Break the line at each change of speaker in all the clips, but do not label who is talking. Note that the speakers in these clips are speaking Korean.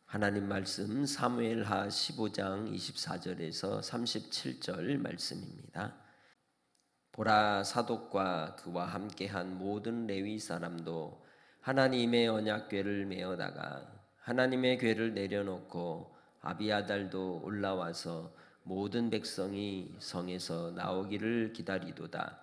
하나님 말씀 사무엘하 15장 24절에서 37절 말씀입니다. 보라, 사독과 그와 함께한 모든 레위 사람도 하나님의 언약궤를 메어다가 하나님의 궤를 내려놓고 아비아달도 올라와서 모든 백성이 성에서 나오기를 기다리도다.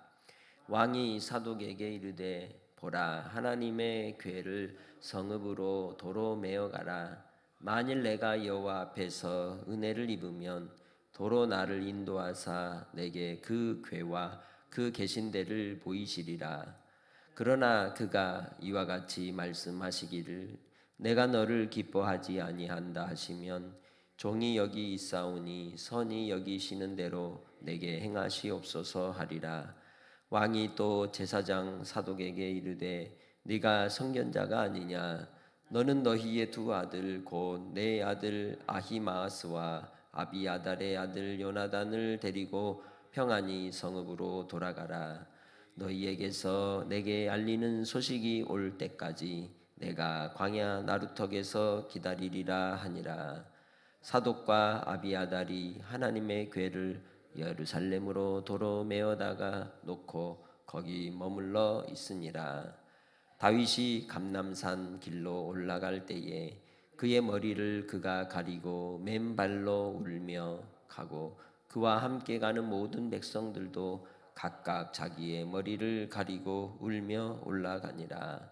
왕이 사독에게 이르되, 보라, 하나님의 궤를 성읍으로 도로 메어가라. 만일 내가 여호와 앞에서 은혜를 입으면 도로 나를 인도하사 내게 그 궤와 그 계신 데를 보이시리라. 그러나 그가 이와 같이 말씀하시기를, 내가 너를 기뻐하지 아니한다 하시면 종이 여기 있사오니 선이 여기시는 대로 내게 행하시옵소서 하리라. 왕이 또 제사장 사독에게 이르되, 네가 선견자가 아니냐? 너는 너희의 두 아들 곧 내 아들 아히마아스와 아비아달의 아들 요나단을 데리고 평안히 성읍으로 돌아가라. 너희에게서 내게 알리는 소식이 올 때까지 내가 광야 나루턱에서 기다리리라 하니라. 사독과 아비아달이 하나님의 궤를 예루살렘으로 도로 메어다가 놓고 거기 머물러 있으니라. 다윗이 감람산 길로 올라갈 때에 그의 머리를 그가 가리고 맨발로 울며 가고 그와 함께 가는 모든 백성들도 각각 자기의 머리를 가리고 울며 올라가니라.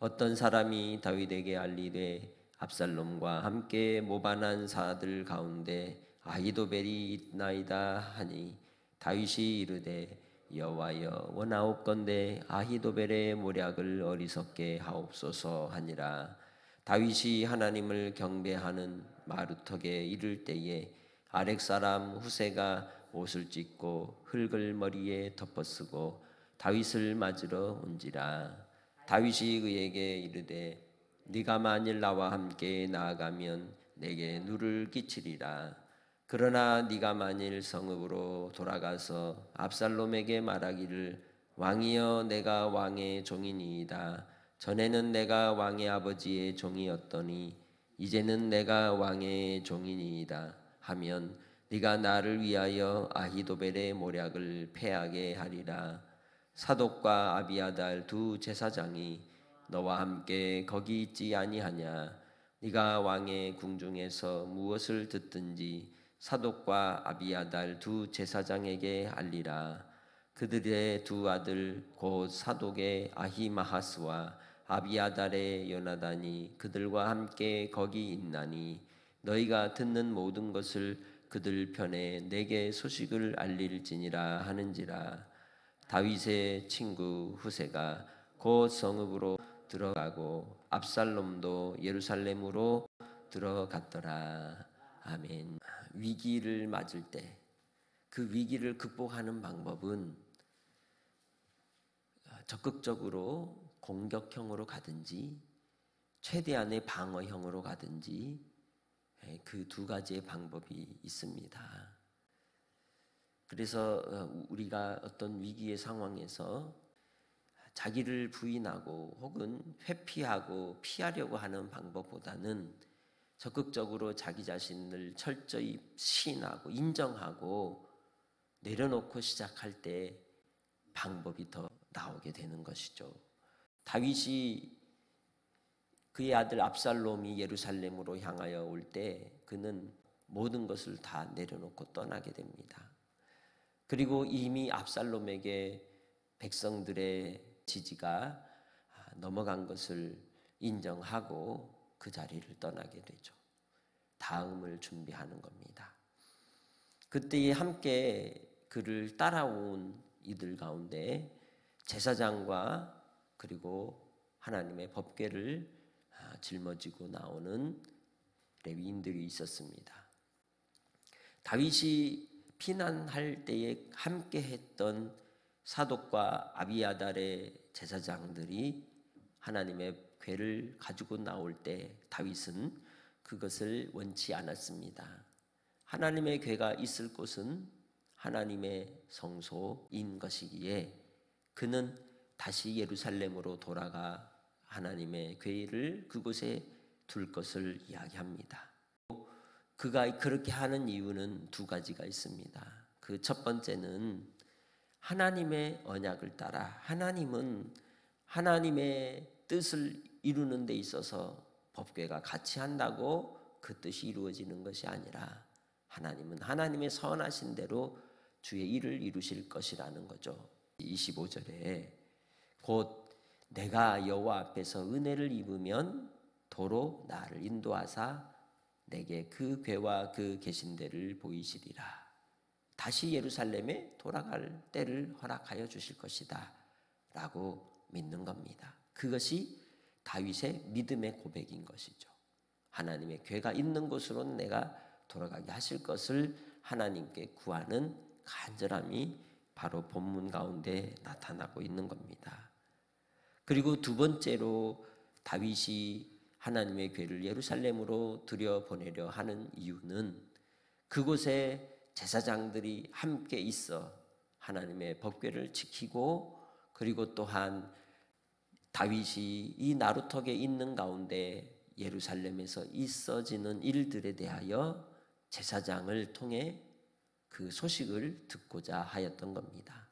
어떤 사람이 다윗에게 알리되, 압살롬과 함께 모반한 사들 가운데 아히도벨이 있나이다 하니, 다윗이 이르되, 여호와여, 원하옵건대 아히도벨의 모략을 어리석게 하옵소서 하니라. 다윗이 하나님을 경배하는 마루턱에 이를 때에 아렉 사람 후세가 옷을 찢고 흙을 머리에 덮어쓰고 다윗을 맞으러 온지라. 다윗이 그에게 이르되, 네가 만일 나와 함께 나아가면 내게 누를 끼치리라. 그러나 네가 만일 성읍으로 돌아가서 압살롬에게 말하기를, 왕이여, 내가 왕의 종이니이다. 전에는 내가 왕의 아버지의 종이었더니 이제는 내가 왕의 종이니이다 하면 네가 나를 위하여 아히도벨의 모략을 패하게 하리라. 사독과 아비아달 두 제사장이 너와 함께 거기 있지 아니하냐? 네가 왕의 궁중에서 무엇을 듣든지 사독과 아비아달 두 제사장에게 알리라. 그들의 두 아들 곧 사독의 아히마하스와 아비아달의 요나단이 그들과 함께 거기 있나니 너희가 듣는 모든 것을 그들 편에 내게 소식을 알릴지니라 하는지라. 다윗의 친구 후세가 곧 성읍으로 들어가고 압살롬도 예루살렘으로 들어갔더라. 아멘. 위기를 맞을 때 그 위기를 극복하는 방법은 적극적으로 공격형으로 가든지 최대한의 방어형으로 가든지 그 두 가지의 방법이 있습니다. 그래서 우리가 어떤 위기의 상황에서 자기를 부인하고 혹은 회피하고 피하려고 하는 방법보다는 적극적으로 자기 자신을 철저히 시인하고 인정하고 내려놓고 시작할 때 방법이 더 나오게 되는 것이죠. 다윗이 그의 아들 압살롬이 예루살렘으로 향하여 올 때 그는 모든 것을 다 내려놓고 떠나게 됩니다. 그리고 이미 압살롬에게 백성들의 지지가 넘어간 것을 인정하고 그 자리를 떠나게 되죠. 다음을 준비하는 겁니다. 그때에 함께 그를 따라온 이들 가운데 제사장과 그리고 하나님의 법궤를 짊어지고 나오는 레위인들이 있었습니다. 다윗이 피난할 때에 함께 했던 사독과 아비아달의 제사장들이 하나님의 궤를 가지고 나올 때 다윗은 그것을 원치 않았습니다. 하나님의 궤가 있을 곳은 하나님의 성소인 것이기에 그는 다시 예루살렘으로 돌아가 하나님의 궤를 그곳에 둘 것을 이야기합니다. 그가 그렇게 하는 이유는 두 가지가 있습니다. 그 첫 번째는 하나님의 언약을 따라, 하나님은 하나님의 뜻을 이루는 데 있어서 법궤가 같이 한다고 그 뜻이 이루어지는 것이 아니라 하나님은 하나님의 선하신 대로 주의 일을 이루실 것이라는 거죠. 25절에 곧 내가 여호와 앞에서 은혜를 입으면 도로 나를 인도하사 내게 그 궤와 그 계신대를 보이시리라. 다시 예루살렘에 돌아갈 때를 허락하여 주실 것이다 라고 믿는 겁니다. 그것이 다윗의 믿음의 고백인 것이죠. 하나님의 궤가 있는 곳으로는 내가 돌아가게 하실 것을 하나님께 구하는 간절함이 바로 본문 가운데 나타나고 있는 겁니다. 그리고 두 번째로 다윗이 하나님의 궤를 예루살렘으로 들여보내려 하는 이유는 그곳에 제사장들이 함께 있어 하나님의 법궤를 지키고, 그리고 또한 다윗이 이 나루턱에 있는 가운데 예루살렘에서 있어지는 일들에 대하여 제사장을 통해 그 소식을 듣고자 하였던 겁니다.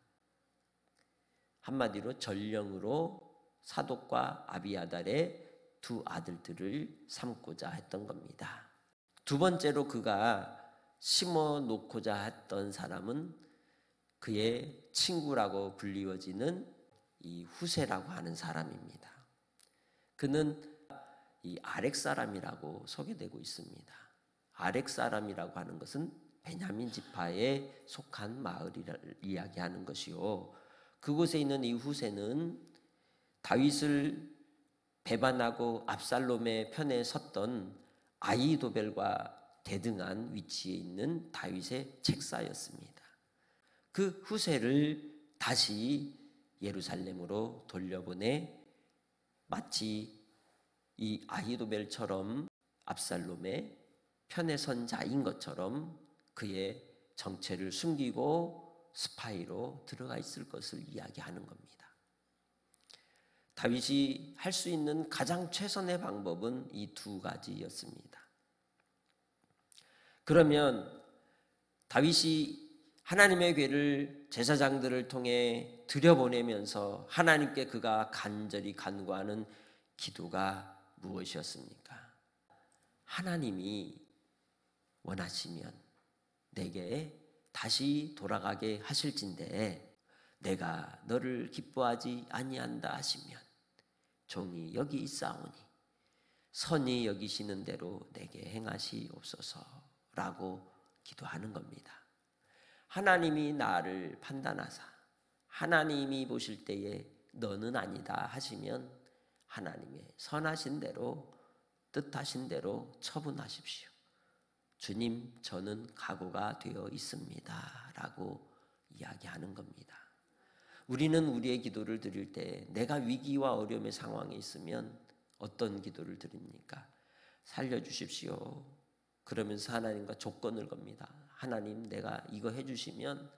한마디로 전령으로 사독과 아비아달의 두 아들들을 삼고자 했던 겁니다. 두 번째로 그가 심어 놓고자 했던 사람은 그의 친구라고 불리워지는 이 후세라고 하는 사람입니다. 그는 이 아렉 사람이라고 소개되고 있습니다. 아렉 사람이라고 하는 것은 베냐민 지파에 속한 마을을 이야기하는 것이요, 그곳에 있는 이 후세는 다윗을 배반하고 압살롬의 편에 섰던 아히도벨과 대등한 위치에 있는 다윗의 책사였습니다. 그 후세를 다시 예루살렘으로 돌려보내 마치 이 아히도벨처럼 압살롬의 편에 선 자인 것처럼 그의 정체를 숨기고 스파이로 들어가 있을 것을 이야기하는 겁니다. 다윗이 할 수 있는 가장 최선의 방법은 이 두 가지였습니다. 그러면 다윗이 하나님의 궤를 제사장들을 통해 들여보내면서 하나님께 그가 간절히 간구하는 기도가 무엇이었습니까? 하나님이 원하시면 내게 다시 돌아가게 하실진대 내가 너를 기뻐하지 아니한다 하시면 종이 여기 있사오니 선히 여기시는 대로 내게 행하시옵소서라고 기도하는 겁니다. 하나님이 나를 판단하사 하나님이 보실 때에 너는 아니다 하시면 하나님의 선하신 대로 뜻하신 대로 처분하십시오. 주님, 저는 각오가 되어 있습니다 라고 이야기하는 겁니다. 우리는 우리의 기도를 드릴 때 내가 위기와 어려움의 상황에 있으면 어떤 기도를 드립니까? 살려주십시오. 그러면서 하나님과 조건을 겁니다. 하나님, 내가 이거 해주시면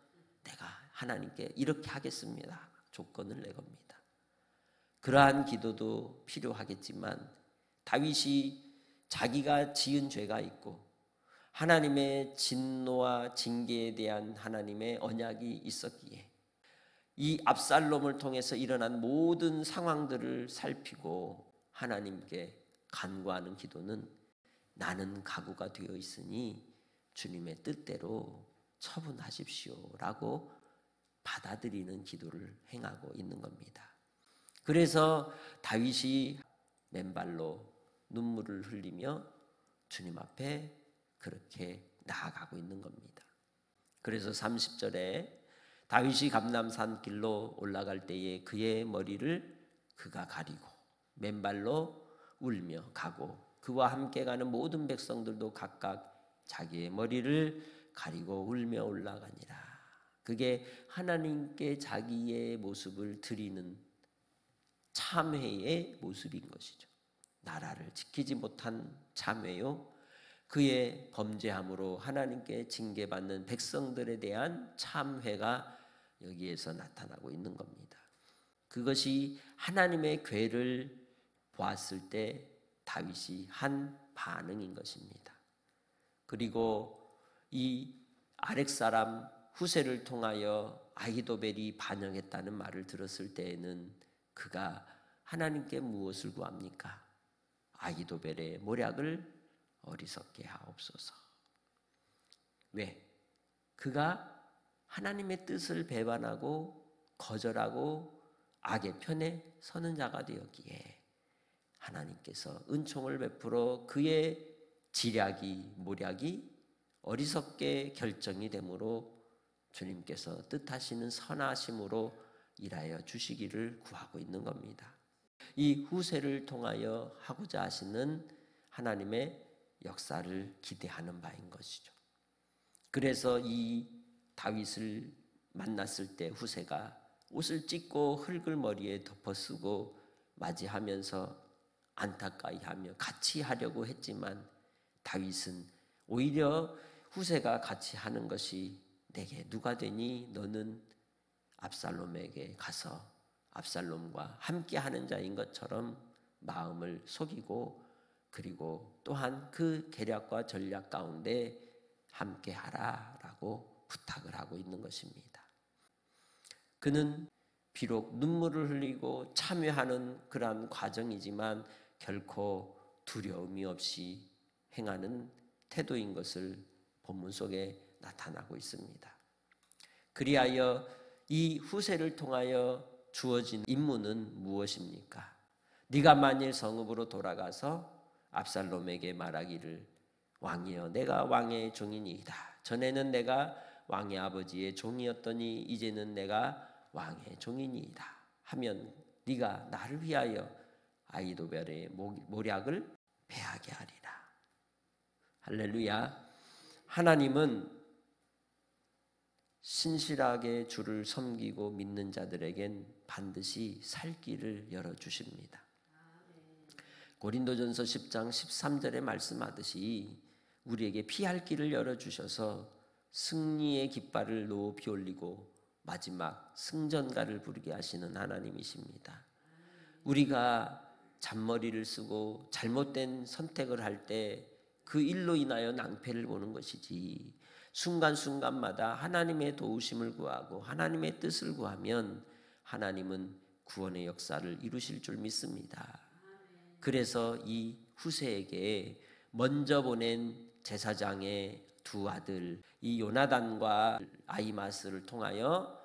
내가 하나님께 이렇게 하겠습니다. 조건을 내겁니다. 그러한 기도도 필요하겠지만 다윗이 자기가 지은 죄가 있고 하나님의 진노와 징계에 대한 하나님의 언약이 있었기에 이 압살롬을 통해서 일어난 모든 상황들을 살피고 하나님께 간구하는 기도는 나는 각오가 되어 있으니 주님의 뜻대로 처분하십시오라고 받아들이는 기도를 행하고 있는 겁니다. 그래서 다윗이 맨발로 눈물을 흘리며 주님 앞에 그렇게 나아가고 있는 겁니다. 그래서 30절에 다윗이 감람산 길로 올라갈 때에 그의 머리를 그가 가리고 맨발로 울며 가고 그와 함께 가는 모든 백성들도 각각 자기의 머리를 가리고 울며 올라가니라. 그게 하나님께 자기의 모습을 드리는 참회의 모습인 것이죠. 나라를 지키지 못한 참회요, 그의 범죄함으로 하나님께 징계받는 백성들에 대한 참회가 여기에서 나타나고 있는 겁니다. 그것이 하나님의 궤를 보았을 때 다윗이 한 반응인 것입니다. 그리고 이 아렉 사람 후세를 통하여 아히도벨이 반영했다는 말을 들었을 때에는 그가 하나님께 무엇을 구합니까? 아히도벨의 모략을 어리석게 하옵소서. 왜? 그가 하나님의 뜻을 배반하고 거절하고 악의 편에 서는 자가 되었기에 하나님께서 은총을 베풀어 그의 지략이 모략이 어리석게 결정이 되므로 주님께서 뜻하시는 선하심으로 일하여 주시기를 구하고 있는 겁니다. 이 후세를 통하여 하고자 하시는 하나님의 역사를 기대하는 바인 것이죠. 그래서 이 다윗을 만났을 때 후세가 옷을 찢고 흙을 머리에 덮어쓰고 맞이하면서 안타까이 하며 같이 하려고 했지만 다윗은 오히려 후세가 같이 하는 것이 내게 누가 되니 너는 압살롬에게 가서 압살롬과 함께 하는 자인 것처럼 마음을 속이고 그리고 또한 그 계략과 전략 가운데 함께 하라라고 부탁을 하고 있는 것입니다. 그는 비록 눈물을 흘리고 참여하는 그러한 과정이지만 결코 두려움이 없이 행하는 태도인 것을 본문 속에 나타나고 있습니다. 그리하여 이 후세를 통하여 주어진 임무는 무엇입니까? 네가 만일 성읍으로 돌아가서 압살롬에게 말하기를 왕이여 내가 왕의 종이니이다. 전에는 내가 왕의 아버지의 종이었더니 이제는 내가 왕의 종이니이다 하면 네가 나를 위하여 아히도벨의 모략을 패하게 하리라. 할렐루야. 하나님은 신실하게 주를 섬기고 믿는 자들에겐 반드시 살 길을 열어주십니다. 고린도전서 10장 13절에 말씀하듯이 우리에게 피할 길을 열어주셔서 승리의 깃발을 높이 올리고 마지막 승전가를 부르게 하시는 하나님이십니다. 우리가 잔머리를 쓰고 잘못된 선택을 할 때 그 일로 인하여 낭패를 보는 것이지 순간순간마다 하나님의 도우심을 구하고 하나님의 뜻을 구하면 하나님은 구원의 역사를 이루실 줄 믿습니다. 그래서 이 후세에게 먼저 보낸 제사장의 두 아들 이 요나단과 아히마스를 통하여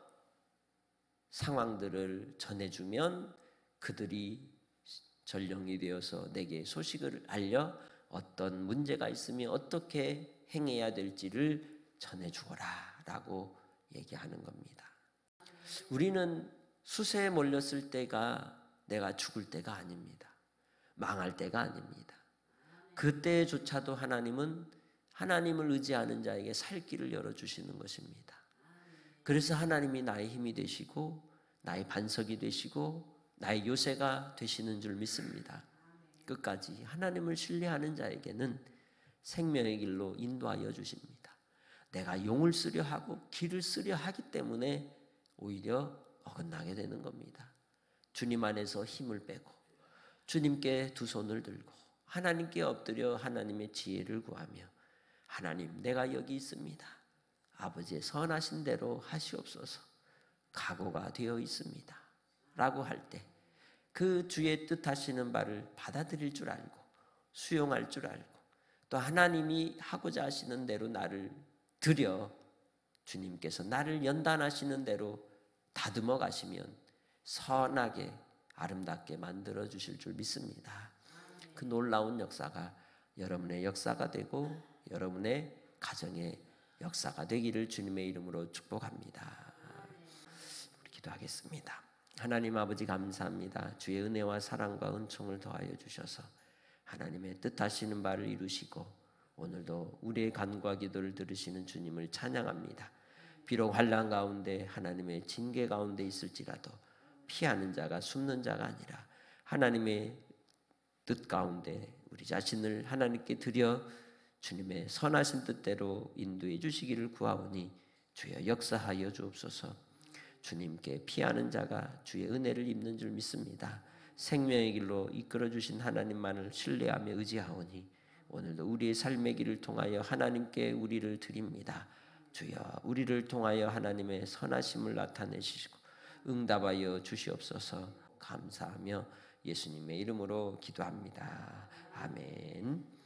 상황들을 전해주면 그들이 전령이 되어서 내게 소식을 알려 어떤 문제가 있으면 어떻게 행해야 될지를 전해주거라 라고 얘기하는 겁니다. 우리는 수세에 몰렸을 때가 내가 죽을 때가 아닙니다. 망할 때가 아닙니다. 그때조차도 하나님은 하나님을 의지하는 자에게 살 길을 열어주시는 것입니다. 그래서 하나님이 나의 힘이 되시고 나의 반석이 되시고 나의 요새가 되시는 줄 믿습니다. 끝까지 하나님을 신뢰하는 자에게는 생명의 길로 인도하여 주십니다. 내가 용을 쓰려 하고 길을 쓰려 하기 때문에 오히려 어긋나게 되는 겁니다. 주님 안에서 힘을 빼고 주님께 두 손을 들고 하나님께 엎드려 하나님의 지혜를 구하며 하나님 내가 여기 있습니다. 아버지의 선하신 대로 하시옵소서. 각오가 되어 있습니다. 라고 할 때 그 주의 뜻하시는 바를 받아들일 줄 알고 수용할 줄 알고 또 하나님이 하고자 하시는 대로 나를 드려 주님께서 나를 연단하시는 대로 다듬어 가시면 선하게 아름답게 만들어 주실 줄 믿습니다. 그 놀라운 역사가 여러분의 역사가 되고 여러분의 가정의 역사가 되기를 주님의 이름으로 축복합니다. 우리 기도하겠습니다. 하나님 아버지 감사합니다. 주의 은혜와 사랑과 은총을 더하여 주셔서 하나님의 뜻하시는 바를 이루시고 오늘도 우리의 간구와 기도를 들으시는 주님을 찬양합니다. 비록 환난 가운데 하나님의 징계 가운데 있을지라도 피하는 자가 숨는 자가 아니라 하나님의 뜻 가운데 우리 자신을 하나님께 드려 주님의 선하신 뜻대로 인도해 주시기를 구하오니 주여 역사하여 주옵소서. 주님께 피하는 자가 주의 은혜를 입는 줄 믿습니다. 생명의 길로 이끌어 주신 하나님만을 신뢰하며 의지하오니 오늘도 우리의 삶의 길을 통하여 하나님께 우리를 드립니다. 주여 우리를 통하여 하나님의 선하심을 나타내시고 응답하여 주시옵소서. 감사하며 예수님의 이름으로 기도합니다. 아멘.